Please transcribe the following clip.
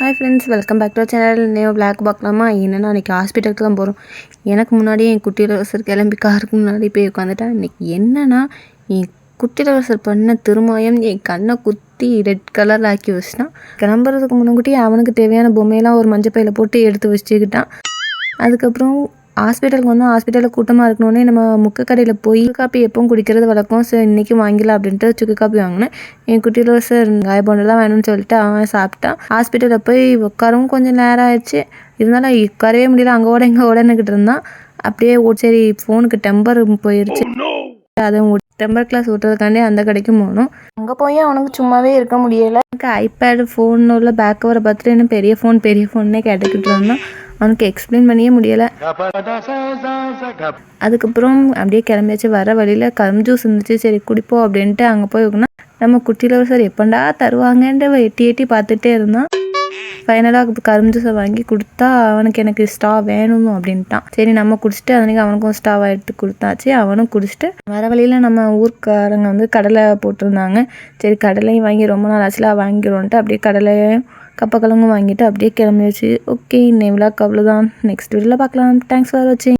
Hi friends, welcome back to channel. Name block பார்க்கலாமா? என்னென்னா இன்றைக்கி ஹாஸ்பிட்டலுக்கு தான் போகிறோம். எனக்கு முன்னாடியே என் குட்டி இளவரசர் கிளம்பி காருக்கு முன்னாடி போய் உட்காந்துட்டேன். இன்றைக்கி என்னென்னா என் குட்டி இளவரசர் பண்ண திருமாயம் என் கண்ணை குத்தி ரெட் கலரில் ஆக்கி வச்சிட்டான். கிளம்புறதுக்கு முன்னாடி அவனுக்கு தேவையான பொம்மையெல்லாம் ஒரு மஞ்சள் பையில் போட்டு எடுத்து வச்சுக்கிட்டான். அதுக்கப்புறம் ஹாஸ்பிட்டலுக்கு வந்தோம். ஹாஸ்பிட்டலில் கூட்டமாக இருக்கணுன்னே நம்ம முக்கு கடையில் போய் காப்பி எப்பவும் குடிக்கிறது வழக்கம். சரி இன்றைக்கி வாங்கிடலாம் அப்படின்ட்டு சுக்கு காப்பி வாங்கினேன். என் குட்டியில் சார் காயப்பொண்டு தான் வேணும்னு சொல்லிட்டு அவன் சாப்பிட்டான். ஹாஸ்பிட்டலில் போய் உட்காரவும் கொஞ்சம் நேரம் ஆயிடுச்சு. இருந்தாலும் உட்காரவே முடியல. அங்கே ஓட இங்கே ஓடன்னுக்கிட்டு இருந்தான். அப்படியே சரி ஃபோனுக்கு டெம்பர் போயிடுச்சு. அதை டெம்பர் கிளாஸ் ஓட்டுறதுக்காண்டி அந்த கடைக்கும் போகணும். அங்கே போய் அவனுக்கு சும்மாவே இருக்க முடியலை. எனக்கு ஐபேடு ஃபோன் உள்ள பேக் கவரை பார்த்துட்டு இன்னும் பெரிய ஃபோன்னே கேட்டுக்கிட்டு இருந்தான். அவனுக்கு எக்ஸ்பிளைன் பண்ணியே முடியலை. அதுக்கப்புறம் அப்படியே கிளம்பியாச்சு. வர வழியில் கரும் ஜூஸ் இருந்துச்சு. சரி குடிப்போம் அப்படின்ட்டு அங்கே போய் வைக்கணும். நம்ம குட்டியில் சார் எப்பண்டா தருவாங்கன்ற எட்டி பார்த்துட்டே இருந்தான். ஃபைனலாக கரும் ஜூஸை வாங்கி கொடுத்தா அவனுக்கு எனக்கு ஸ்டா வேணும் அப்படின்ட்டான். சரி நம்ம குடிச்சிட்டு அன்றைக்கி அவனுக்கும் ஸ்டாவை எடுத்து கொடுத்தாச்சு. அவனும் குடிச்சிட்டு வர வழியில் நம்ம ஊர்க்காரங்க கடலை போட்டிருந்தாங்க. சரி கடலையும் வாங்கி ரொம்ப நாள் ஆச்சுல வாங்கிடுவோன்ட்டு அப்படியே கடலையும் கப்பக்கிழங்கும் வாங்கிட்டு அப்படியே கிளம்பிடுச்சு. ஓகே, இன்னைக்கு விழாக்கு அவ்வளோதான். நெக்ஸ்ட் வீடியோவில் பார்க்கலாம். தேங்க்ஸ் ஃபார் வாட்சிங்.